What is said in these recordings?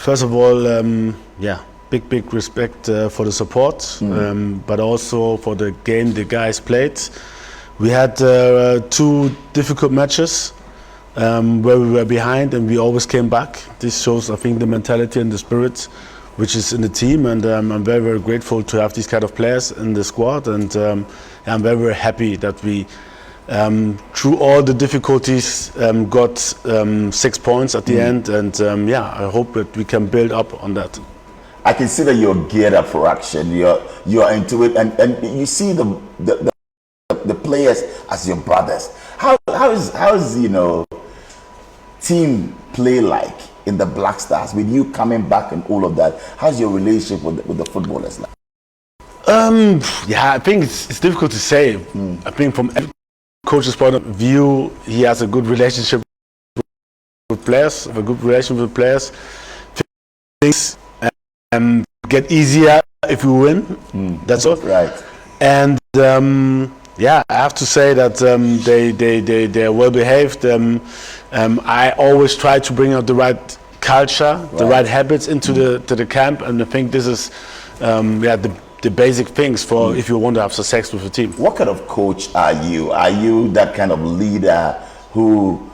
First of all, big respect for the support, but also for the game the guys played. We had 2 difficult matches where we were behind and we always came back. This shows, I think, the mentality and the spirit which is in the team, and I'm very, very grateful to have these kind of players in the squad, and I'm very, very happy that we through all the difficulties got 6 points at the end, and I hope that we can build up on that. I can see that you're geared up for action. You're into it, and you see the players as your brothers. How is team play like in the Black Stars with you coming back and all of that? How's your relationship with the footballers like? I think it's difficult to say. I think from every coach's point of view, he has a good relationship with players. Things get easier if we win. That's all. Right. And I have to say that they're well behaved. I always try to bring out the right culture, the right habits into the camp, and I think this is the basic things for if you want to have success with the team. What kind of coach are you? Are you that kind of leader who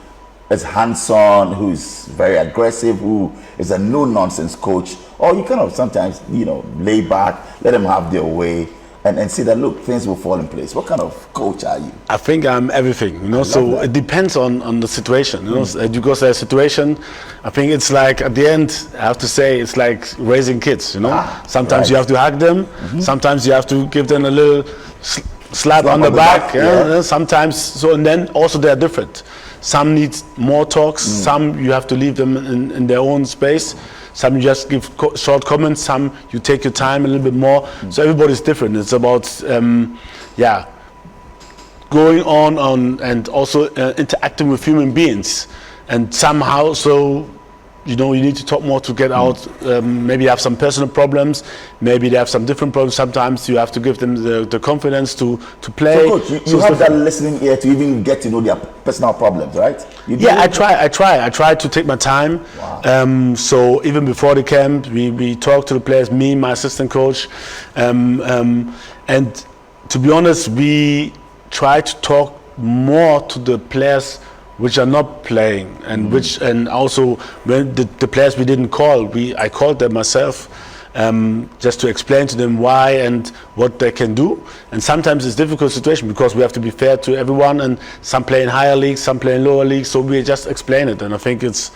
is hands-on, who's very aggressive, who is a no-nonsense coach, or you kind of sometimes lay back, let them have their way, and see that, look, things will fall in place? What kind of coach are you? I think I'm everything, so it depends on the situation, because the situation, I think it's like, at the end, I have to say, it's like raising kids, sometimes you have to hug them, sometimes you have to give them a little slap on the back. Sometimes, and then also they're different. Some need more talks, some you have to leave them in their own space. Some you just give short comments, some you take your time a little bit more. So everybody's different. It's about going on and also interacting with human beings. And somehow, you need to talk more to get out. Maybe you have some personal problems. Maybe they have some different problems. Sometimes you have to give them the confidence to play. So, coach, you have that listening ear to even get to know their personal problems, right? I try to take my time. Wow. So even before the camp, we talk to the players, me, my assistant coach, and to be honest, we try to talk more to the players which are not playing, and also when the players we didn't call, I called them myself, just to explain to them why and what they can do. And sometimes it's a difficult situation because we have to be fair to everyone, and some play in higher leagues, some play in lower leagues, so we just explain it. And I think it's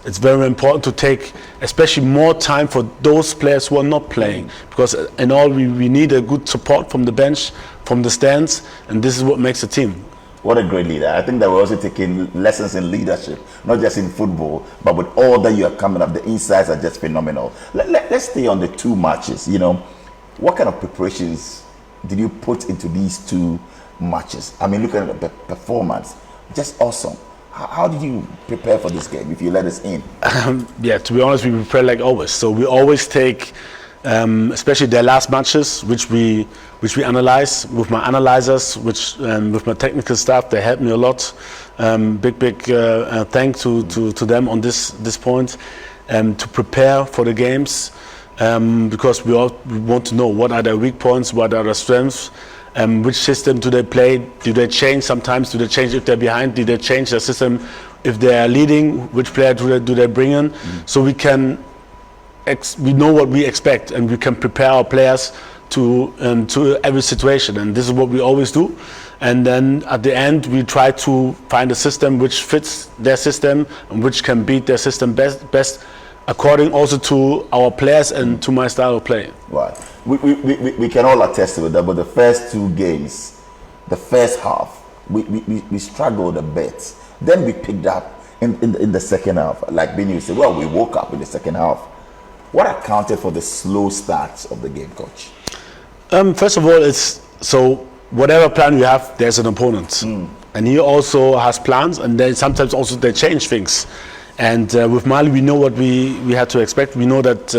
very important to take especially more time for those players who are not playing, because in all we need a good support from the bench, from the stands, and this is what makes a team. What a great leader. I think that we're also taking lessons in leadership, not just in football, but with all that you are coming up, the insights are just phenomenal. Let's stay on the 2 matches. What kind of preparations did you put into these 2 matches? I mean, looking at the performance, just awesome. How did you prepare for this game, if you let us in? To be honest, we prepare like always. So we always take, especially their last matches, which we analyze with my analyzers, with my technical staff. They help me a lot. Big thanks to them on this point, to prepare for the games, because we want to know what are their weak points, what are their strengths, which system do they play, do they change sometimes, do they change if they're behind, do they change their system if they are leading, which player do they bring in, so we know what we expect, and we can prepare our players to every situation, and this is what we always do. And then at the end we try to find a system which fits their system and which can beat their system best according also to our players and to my style of play. Right. We can all attest to that, but the first 2 games, the first half, we struggled a bit. Then we picked up in the second half. Like Benny said, well, we woke up in the second half. What accounted for the slow starts of the game, coach? First of all, it's whatever plan you have, there's an opponent, and he also has plans, and then sometimes also they change things. And with Mali, we know what we had to expect. We know that,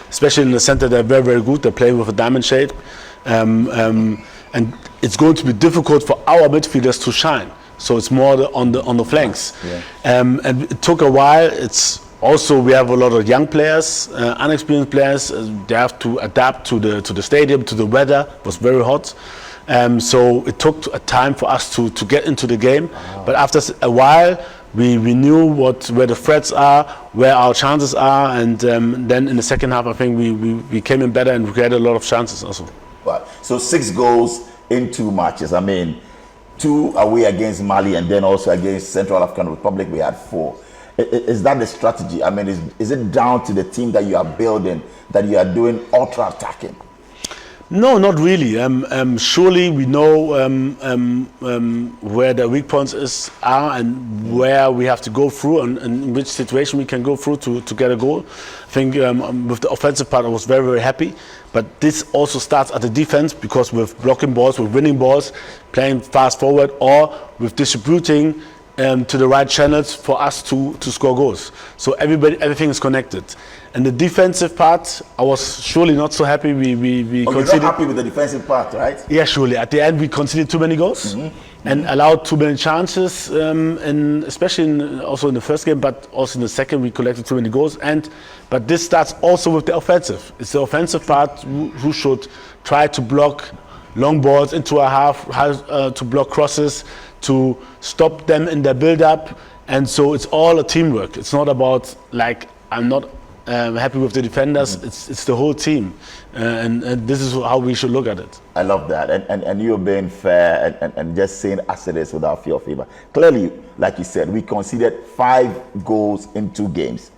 especially in the center, they're very, very good. They play with a diamond shape, and it's going to be difficult for our midfielders to shine. So it's more on the flanks. And it took a while. Also, we have a lot of young players, unexperienced players. They have to adapt to the stadium, to the weather. It was very hot. So it took a time for us to get into the game. But after a while, we knew where the threats are, where our chances are, and then in the second half, I think we came in better and we created a lot of chances also. Wow. So 6 goals in 2 matches. I mean, 2 away against Mali and then also against Central African Republic, we had 4. Is that the strategy? I mean, is it down to the team that you are building, that you are doing ultra-attacking? No, not really. Surely we know where the weak points are and where we have to go through and in which situation we can go through to get a goal. I think with the offensive part I was very, very happy. But this also starts at the defense, because with blocking balls, with winning balls, playing fast forward, or with distributing to the right channels for us to score goals. So everything is connected. And the defensive part, I was surely not so happy. We you're not happy with the defensive part, right? Yeah, surely. At the end, we conceded too many goals and allowed too many chances, and especially also in the first game, but also in the second, we collected too many goals. But this starts also with the offensive. It's the offensive part who should try to block long balls into a half, to block crosses, to stop them in their build-up. And so it's all a teamwork. It's not about, like, I'm not happy with the defenders. It's the whole team, and this is how we should look at it. I love that, and you're being fair and just saying as it is without fear of favor. Clearly, like you said, we conceded 5 goals in 2 games.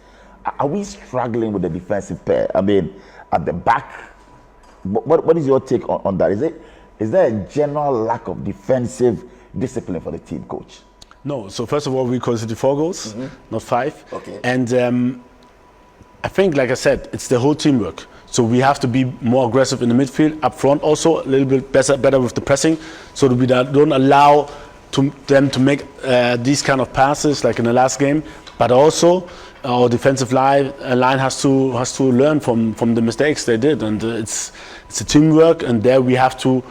Are we struggling with the defensive pair? I mean, at the back, what is your take on that? Is there a general lack of defensive discipline for the team, coach? No. So first of all, we conceded 4 goals, not 5. Okay. And I think, like I said, it's the whole teamwork. So we have to be more aggressive in the midfield, up front also, a little bit better with the pressing, so that we don't allow them to make these kind of passes like in the last game. But also, our defensive line has to learn from the mistakes they did, and it's a teamwork, and there we have to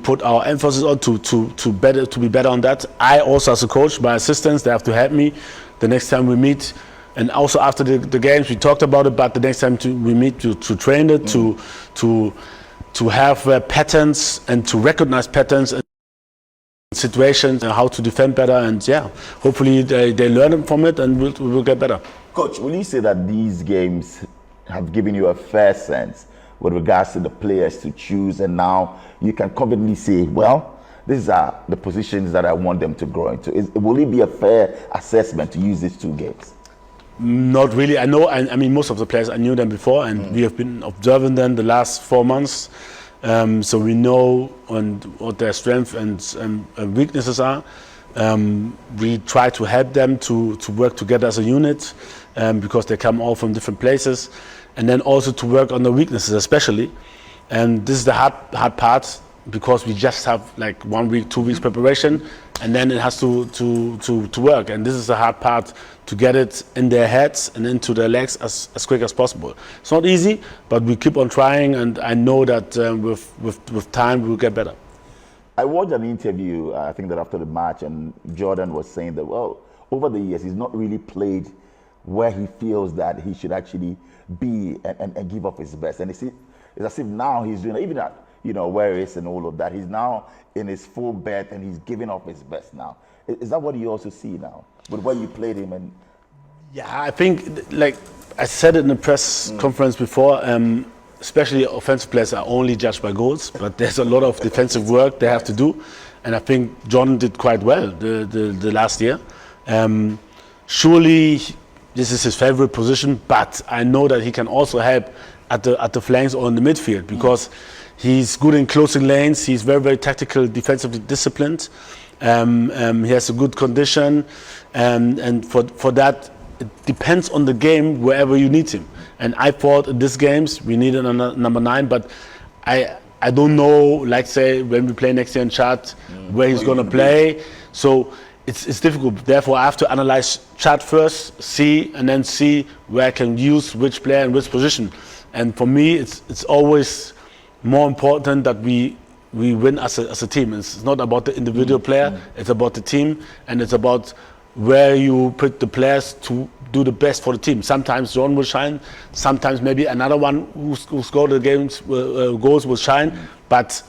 put our emphasis on to be better on that. I also, as a coach, my assistants, they have to help me the next time we meet. And also after the games, we talked about it, but the next time we meet to train it, to have patterns and to recognize patterns and situations and how to defend better. And yeah, hopefully they learn from it and we'll get better. Coach, will you say that these games have given you a fair sense with regards to the players to choose, and now you can confidently say, well, these are the positions that I want them to grow into? Will it be a fair assessment to use these 2 games? Not really. I know. I mean, most of the players, I knew them before, and we have been observing them the last 4 months. So we know what their strengths and weaknesses are. We try to help them to work together as a unit, because they come all from different places, and then also to work on the weaknesses, especially. And this is the hard part, because we just have like 1 week, 2 weeks preparation, and then it has to work. And this is the hard part, to get it in their heads and into their legs as quick as possible. It's not easy, but we keep on trying, and I know that with time we'll get better. I watched an interview, I think that after the match, and Jordan was saying that, well, over the years he's not really played where he feels that he should actually be and give up his best. And it's as if now he's doing, even at where he is and all of that, he's now in his full bed and he's giving up his best now. Is that what you also see now with where you played him? And yeah, I think, like I said it in the press conference before, especially offensive players are only judged by goals, but there's a lot of defensive work they have to do, and I think John did quite well the last year. Surely this is his favorite position, but I know that he can also help at the flanks or in the midfield, because he's good in closing lanes. He's very, very tactical, defensively disciplined. He has a good condition, and for that, it depends on the game wherever you need him. And I thought in these games we needed a number 9, but I don't know, like say when we play next year in Chad, where he's going to play. So it's difficult. Therefore, I have to analyze Chad first, see where I can use which player in which position. And for me, it's always more important that we win as a team. It's not about the individual player. It's about the team, and it's about where you put the players to do the best for the team. Sometimes John will shine, sometimes maybe another one who scored the games goals will shine, but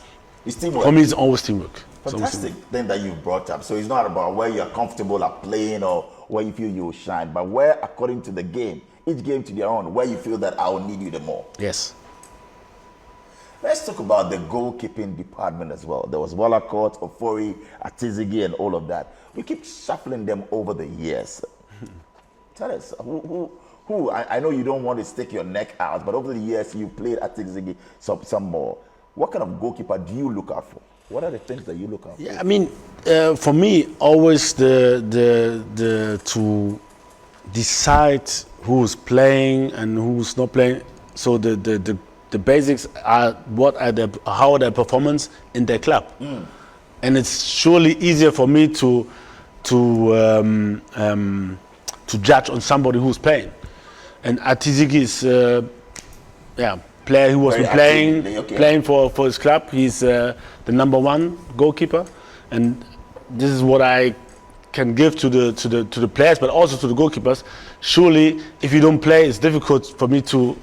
It's teamwork. for me it's always teamwork. Fantastic thing that you've brought up. So it's not about where you're comfortable at playing or where you feel you will shine, but where, according to the game, each game to their own, where you feel that I will need you the more. Yes. Let's talk about the goalkeeping department as well. There was Bola, Ofori, Atizigi, and all of that. We keep shuffling them over the years. Tell us, who? I know you don't want to stick your neck out, but over the years you played Atizigi some more. What kind of goalkeeper do you look out for? What are the things that you look out for? Yeah, I mean, for me, always the to decide who's playing and who's not playing. So the basics are how are their performance in their club, and it's surely easier for me to judge on somebody who's playing. And Atizigi is player who was playing for his club. He's the number one goalkeeper, and this is what I can give to the players, but also to the goalkeepers. Surely, if you don't play, it's difficult for me to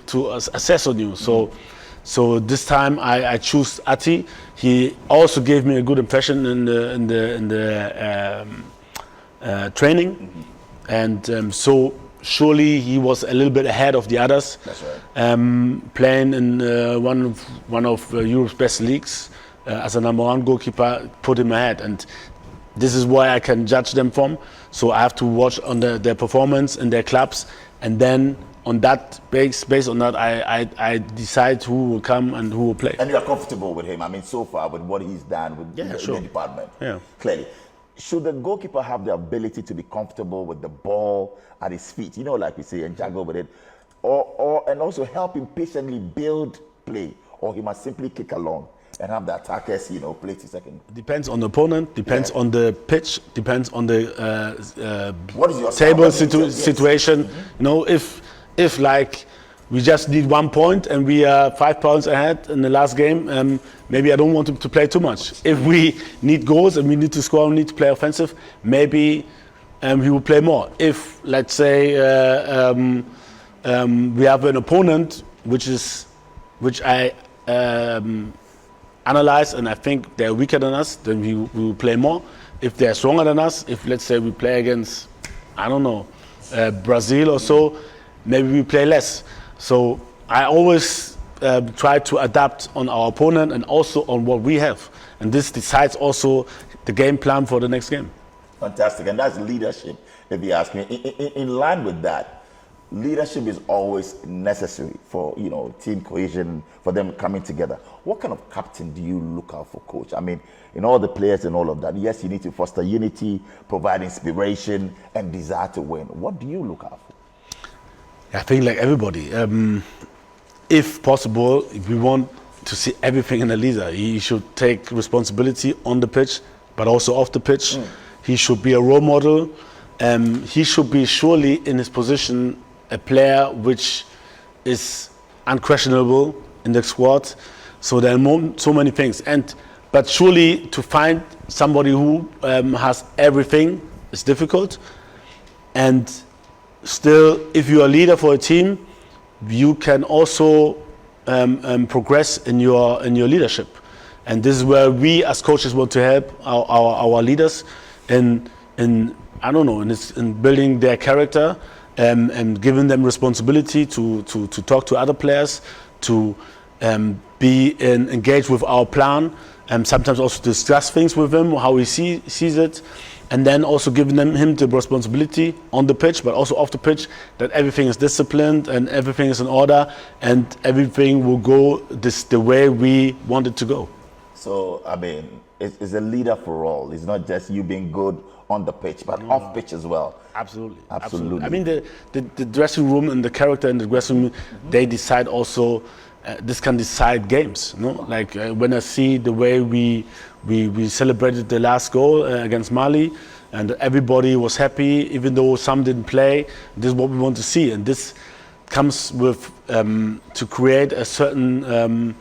assess on you. So this time I choose Ati. He also gave me a good impression in the training, and so surely he was a little bit ahead of the others. That's right. Playing in one of Europe's best leagues as a number one goalkeeper put him ahead, and this is why I can judge them from. So I have to watch on their performance in their clubs, and then on that based on that, I decide who will come and who will play. And you are comfortable with him. I mean, so far with what he's done with the department. Yeah. Clearly. Should the goalkeeper have the ability to be comfortable with the ball at his feet, like we say, and juggle with it, and also help him patiently build play, or he must simply kick along and have the attackers, play to second? Depends on the opponent, depends on the pitch, depends on the what is your table situation. If like we just need 1 point and we are 5 points ahead in the last game, maybe I don't want him to play too much. If we need goals and we need to score and need to play offensive, maybe he will play more. If, let's say, we have an opponent which I analyze and I think they're weaker than us, then we will play more. If they're stronger than us, if let's say we play against, I don't know, Brazil or so, maybe we play less. So I always try to adapt on our opponent and also on what we have. And this decides also the game plan for the next game. Fantastic. And that's leadership, if you ask me. In line with that, leadership is always necessary for, team cohesion, for them coming together. What kind of captain do you look out for, coach? I mean, in all the players and all of that, yes, you need to foster unity, provide inspiration, and desire to win. What do you look out for? I think like everybody, if possible, if we want to see everything in a leader, he should take responsibility on the pitch, but also off the pitch. He should be a role model. He should be surely in his position a player which is unquestionable in the squad. So there are so many things. But surely to find somebody who has everything is difficult. And still, if you are a leader for a team, you can also progress in your leadership. And this is where we as coaches want to help our leaders in building their character and giving them responsibility to talk to other players, to be engaged with our plan, and sometimes also discuss things with him, how he sees it, and then also giving him the responsibility on the pitch, but also off the pitch, that everything is disciplined and everything is in order and everything will go the way we want it to go. So, I mean, it's a leader for all. It's not just you being good on the pitch, but off pitch as well. Absolutely. I mean, the dressing room and the character in the dressing room, they decide also. This can decide games, Like when I see the way we celebrated the last goal against Mali, and everybody was happy, even though some didn't play. This is what we want to see, and this comes with to create a certain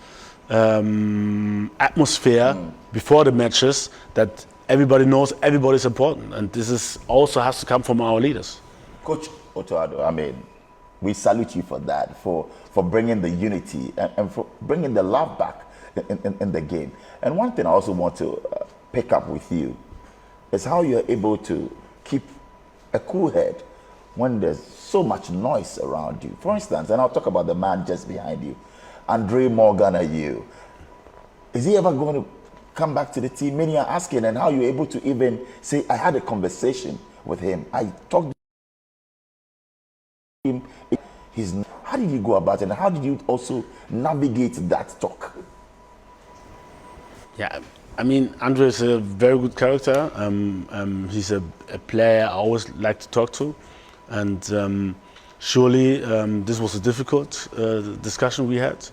atmosphere before the matches that everybody knows everybody's important, and this is also has to come from our leaders. Coach Otto Addo, I mean, we salute you for that, for bringing the unity and for bringing the love back in the game. And one thing I also want to pick up with you is how you're able to keep a cool head when there's so much noise around you. For instance, and I'll talk about the man just behind you, Andre Morgan. Are you? Is he ever going to come back to the team? Many are asking, and how you're able to even say, I had a conversation with him. I talked to him. How did you go about it, and how did you also navigate that talk? Yeah, I mean, Andre is a very good character. He's a player I always like to talk to, and surely this was a difficult discussion we had,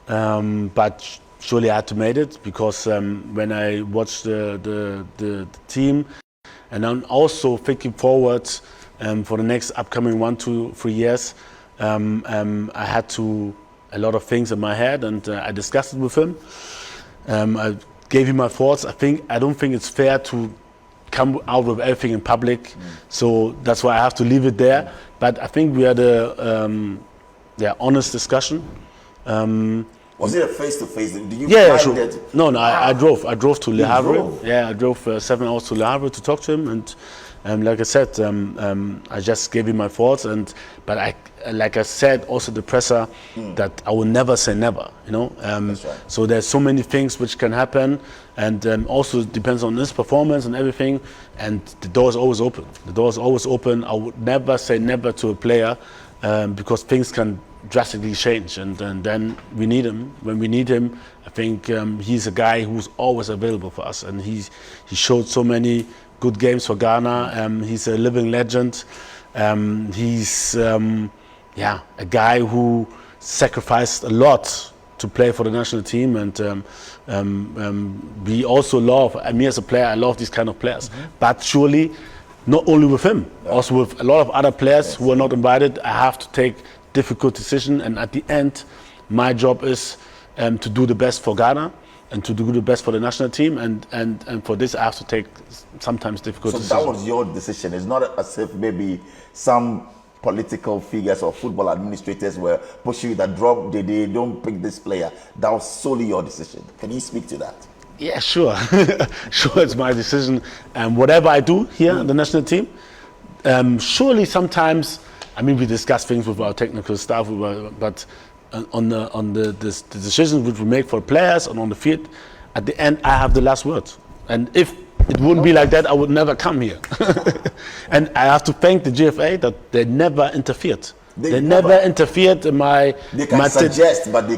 but surely I had to make it, because when I watched the team, and I'm also thinking forward for the next upcoming 1 to 3 years, I had a lot of things in my head, and I discussed it with him. I gave him my thoughts. I don't think it's fair to come out with everything in public, so that's why I have to leave it there. But I think we had a honest discussion. Was it a face-to-face? Did you Yeah, find sure. that? No, I drove. I drove to Le Havre. drove? Yeah, I drove 7 hours to Le Havre to talk to him, and like I said, I just gave him my thoughts. But like I said, also the presser, that I will never say never. You know. That's right. So there's so many things which can happen, and also it depends on his performance and everything. And the door is always open. The door is always open. I would never say never to a player, because things can drastically change, and then we need him. When we need him, I think he's a guy who's always available for us, and he showed so many good games for Ghana. He's a living legend. He's a guy who sacrificed a lot to play for the national team, and we also love, me as a player, I love these kind of players. But surely not only with him, also with a lot of other players who are not invited, I have to take difficult decision, and at the end my job is to do the best for Ghana and to do the best for the national team, and for this I have to take sometimes difficult decisions. So that was your decision. It's not as if maybe some political figures or football administrators were pushing you that drop they don't pick this player. That was solely your decision. Can you speak to that? Yeah, sure. Sure, it's my decision. Whatever I do here in the national team, surely sometimes, I mean, we discuss things with our technical staff, but on the decisions which we make for players and on the field, at the end, I have the last word. And if it wouldn't be like that, I would never come here. And I have to thank the GFA that they never interfered. They never interfered in my... They can suggest, but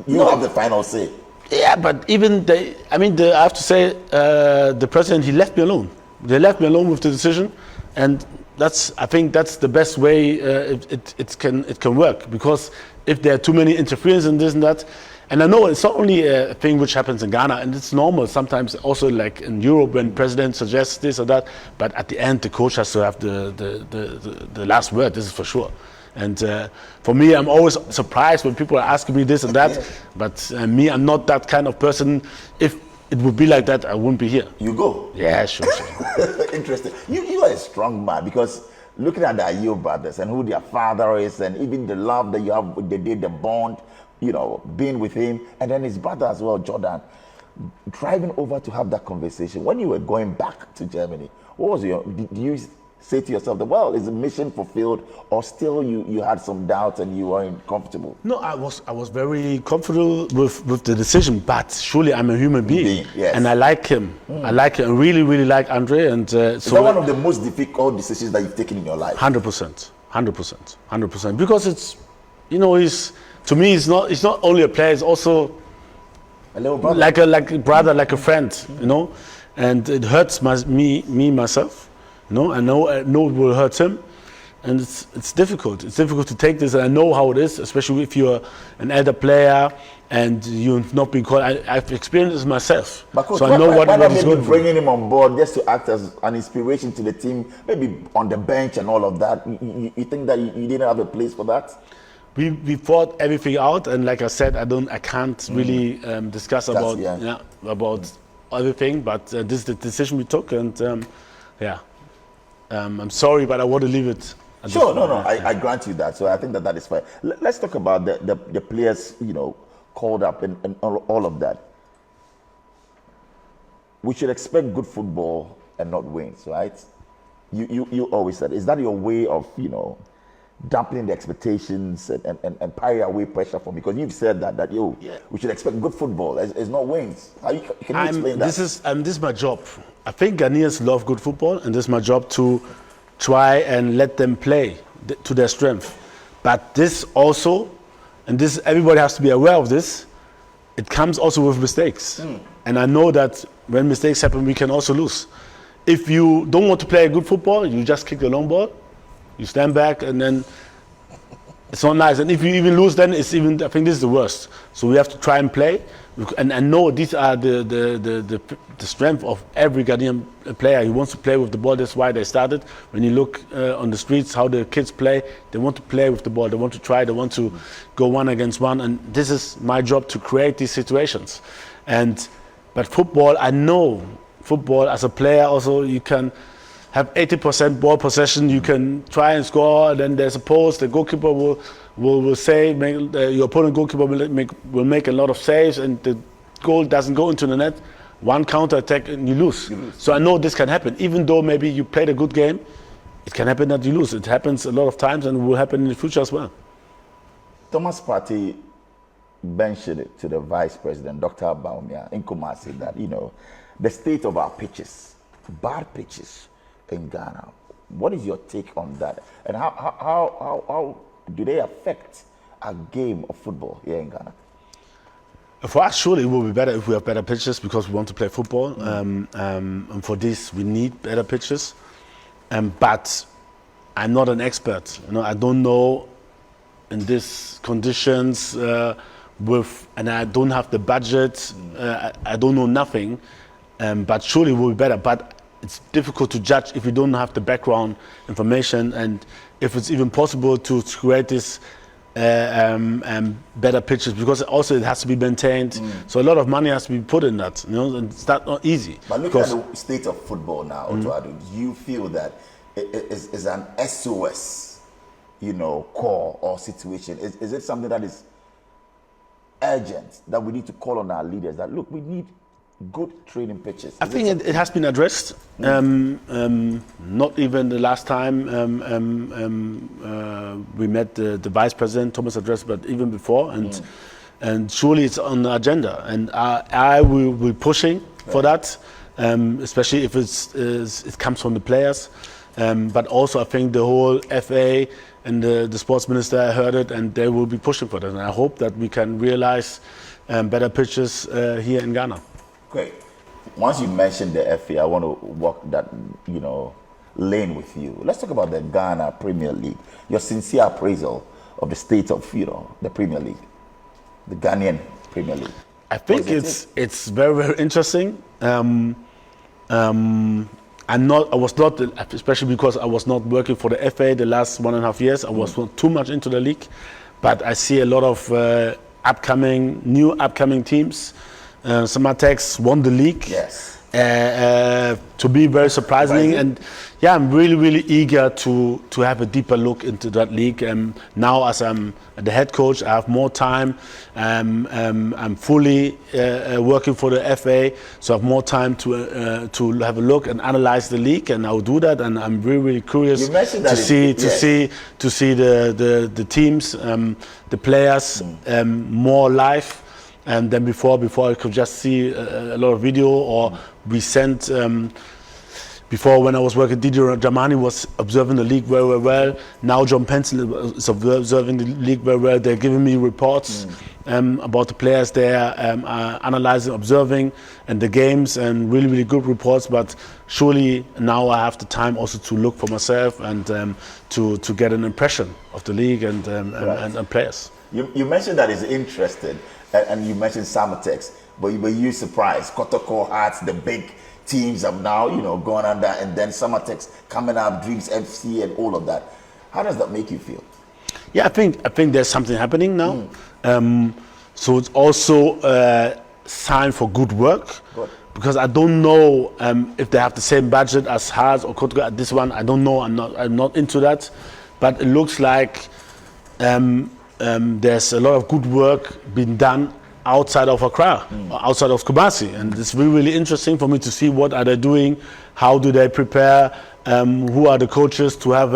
you have the final say. Yeah, but even I have to say, the president, he left me alone. They left me alone with the decision, and I think that's the best way it can work, because if there are too many interference in this and that, and I know it's not only a thing which happens in Ghana, and it's normal sometimes also like in Europe when president suggests this or that, but at the end the coach has to have the last word. This is for sure. And for me, I'm always surprised when people are asking me this and that, but me, I'm not that kind of person. If it would be like that, I wouldn't be here. You go? Yeah, sure. Interesting. You are a strong man, because looking at the Ayew brothers and who their father is, and even the love that you have with the bond, you know, being with him, and then his brother as well, Jordan, driving over to have that conversation. When you were going back to Germany, what was did you say to yourself that, well, is the mission fulfilled, or still you had some doubts and you weren't comfortable? No, I was very comfortable with the decision, but surely I'm a human being, yes. And I like him. I like him. I really, really like Andre, and is that one of the most difficult decisions that you've taken in your life? 100%, because it's, you know, to me, it's not only a player, it's also a little brother, like a brother, like a friend, you know, and it hurts myself. No, I know it will hurt him, and it's difficult. It's difficult to take this, and I know how it is, especially if you're an elder player and you've not been called. I've experienced this myself, but Coach, so I know what is going bringing him on board just to act as an inspiration to the team, maybe on the bench and all of that. You think that you didn't have a place for that? We thought everything out, and like I said, I can't really discuss about everything, but this is the decision we took, and I'm sorry, but I want to leave it. Sure, no, I grant you that. So I think that is fair. Let's talk about the players, called up and all of that. We should expect good football and not wins, right? You always said, is that your way of, dampening the expectations and parry away pressure from? Because you've said that we should expect good football. It's not wins. Can you explain that? This is my job. I think Ghanaians love good football, and this is my job to try and let them play to their strength. But this also, and this everybody has to be aware of this, it comes also with mistakes. And I know that when mistakes happen, we can also lose. If you don't want to play a good football, you just kick the long ball, you stand back, and then it's not nice. And if you even lose, then I think this is the worst. So we have to try and play, and I know these are the strength of every Ghanaian player. He wants to play with the ball. That's why they started. When you look on the streets, how the kids play, they want to play with the ball. They want to try. They want to go one against one. And this is my job to create these situations. But football, I know football as a player also, you can have 80% ball possession, you can try and score, and then there's a post, the goalkeeper will save, your opponent goalkeeper will make a lot of saves, and the goal doesn't go into the net. One counter attack and you lose. So I know this can happen. Even though maybe you played a good game, it can happen that you lose. It happens a lot of times and will happen in the future as well. Thomas Partey mentioned it to the Vice President, Dr. Baumia, in Kumasi, that, the state of our pitches, bad pitches in Ghana. What is your take on that? And how do they affect our game of football here in Ghana? For us, surely it will be better if we have better pitches, because we want to play football. And for this, we need better pitches. But I'm not an expert. I don't know in these conditions and I don't have the budget. I don't know nothing. But surely it will be better. But it's difficult to judge if you don't have the background information, and if it's even possible to create this better pitches, because also it has to be maintained. So a lot of money has to be put in that. And it's not easy. But looking at the state of football now, Otto Addo, do you feel that it is an SOS, call or situation? Is it something that is urgent, that we need to call on our leaders, that look, we need good training pitches? I think it has been addressed. Not even the last time we met the Vice President, Thomas addressed, but even before. And surely it's on the agenda. And I will be pushing for that, especially if it comes from the players. But also I think the whole FA and the sports minister, I heard it, and they will be pushing for that. And I hope that we can realize better pitches here in Ghana. Great. Once you mentioned the FA, I want to walk that, lane with you. Let's talk about the Ghana Premier League. Your sincere appraisal of the state of, the Premier League, the Ghanaian Premier League. I think it's very, very interesting. I was not, especially because I was not working for the FA the last 1.5 years. I was not too much into the league, but I see a lot of new upcoming teams. Samatex won the league. Yes. To be very surprising, and I'm really, really eager to have a deeper look into that league. Now, as I'm the head coach, I have more time. I'm fully working for the FA, so I have more time to have a look and analyze the league, and I'll do that. And I'm really, really curious to see the teams, the players more live. And then before I could just see a lot of video, or we sent, before when I was working, Didier Dramani was observing the league very, very well. Now John Pencil is observing the league very well. They're giving me reports about the players. They're analyzing, observing, and the games, and really, really good reports. But surely now I have the time also to look for myself and to get an impression of the league and players. You mentioned that is interested. And you mentioned Samatex, but were you surprised? Kotoko Hearts, the big teams have now, gone under, and then Samatex coming up, Dreams FC, and all of that. How does that make you feel? Yeah, I think there's something happening now. So it's also a sign for good work. because I don't know if they have the same budget as Haas or Portugal. This one, I don't know. I'm not into that, but it looks like there's a lot of good work being done outside of Accra, outside of Kumasi, and it's really, really interesting for me to see what are they doing, how do they prepare, who are the coaches to have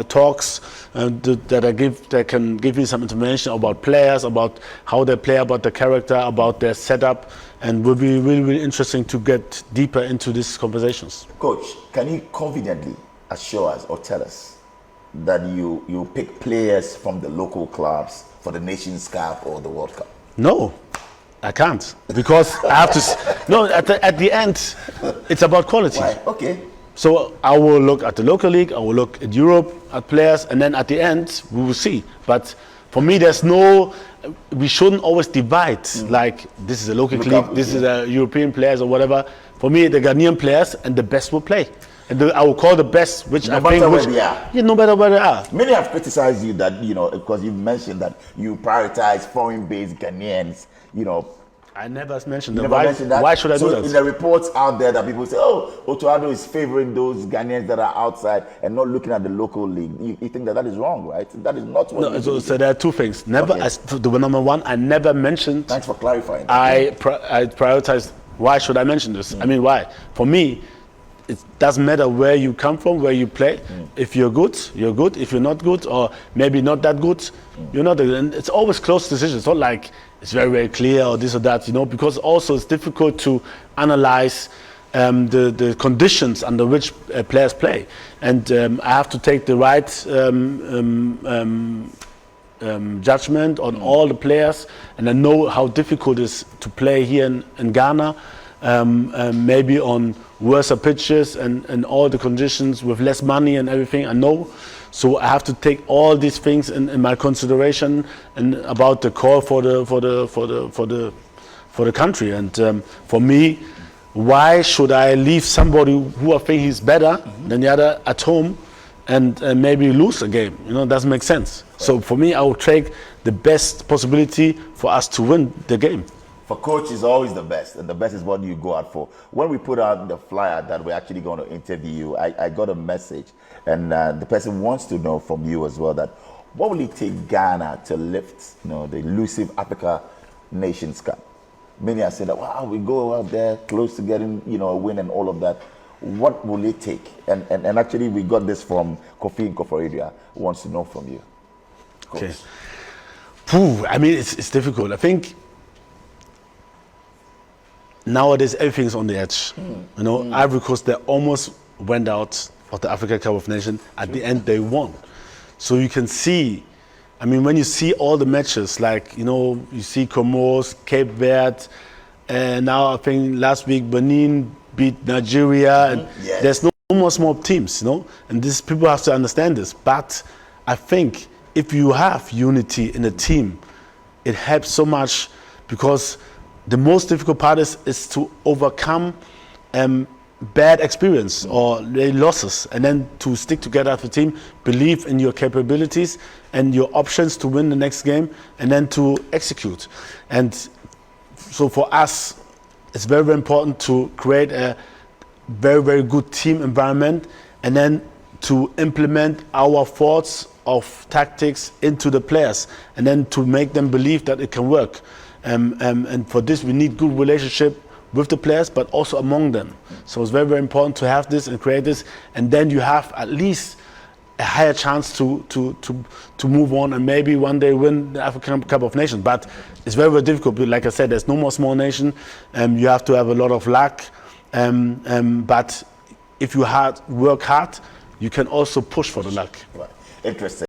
talks that can give you some information about players, about how they play, about the character, about their setup, and will be really, really interesting to get deeper into these conversations. Coach, can you confidently assure us or tell us that you pick players from the local clubs for the Nations Cup or the World Cup? No, I can't, because I have to. No, at the end, it's about quality. Why? Okay. So I will look at the local league, I will look at Europe, at players, and then at the end we will see. But for me, we shouldn't always divide, like this is a local league, this is a European players or whatever. For me, the Ghanaian players and the best will play. And I will call the best, which no I matter think, where they are. Yeah, no matter where they are. Many have criticized you that, because you've mentioned that you prioritize foreign-based Ghanaians, I never mentioned that. Never mentioned that. Why should I do that? In the reports out there that people say, oh, Otto Addo is favoring those Ghanaians that are outside and not looking at the local league. You think that is wrong, right? That is not what so there are two things. Never, the number one, I never mentioned. Thanks for clarifying. I prioritize. Why should I mention this? I mean, why? For me, it doesn't matter where you come from, where you play. If you're good, you're good. If you're not good, or maybe not that good, you're not. And it's always close decisions. It's not like it's very, very clear or this or that, because also it's difficult to analyze the conditions under which players play. And I have to take the right judgment on all the players, and I know how difficult it is to play here in Ghana, maybe on worse pitches and all the conditions with less money and everything. I know, so I have to take all these things in my consideration and about the call for the country. And for me, why should I leave somebody who I think is better than the other at home and maybe lose a game? It doesn't make sense. Right. So for me, I will take the best possibility for us to win the game. For coach is always the best, and the best is what you go out for. When we put out the flyer that we're actually going to interview you, I got a message, and the person wants to know from you as well that what will it take Ghana to lift, the elusive Africa Nations Cup? Many are saying that, wow, we go out there close to getting, a win and all of that. What will it take? And actually, we got this from Kofi in Koforidua, who wants to know from you. Coach. Okay. I mean, it's difficult. I think nowadays everything's on the edge. Ivory Coast, they almost went out of the Africa Cup of Nations. At the end, they won. So you can see, I mean, when you see all the matches, like, you see Comoros, Cape Verde, and now I think last week Benin beat Nigeria, and there's no more small teams, and this people have to understand this. But I think if you have unity in a team, it helps so much, because the most difficult part is to overcome bad experience or losses, and then to stick together as a team, believe in your capabilities and your options to win the next game, and then to execute. And so for us, it's very, very important to create a very, very good team environment, and then to implement our thoughts of tactics into the players, and then to make them believe that it can work. And for this, we need good relationship with the players, but also among them. So it's very, very important to have this and create this, and then you have at least a higher chance to move on and maybe one day win the African Cup of Nations. But it's very, very difficult. Like I said, there's no more small nation. You have to have a lot of luck. But if you work hard, you can also push for the luck. Right. Interesting.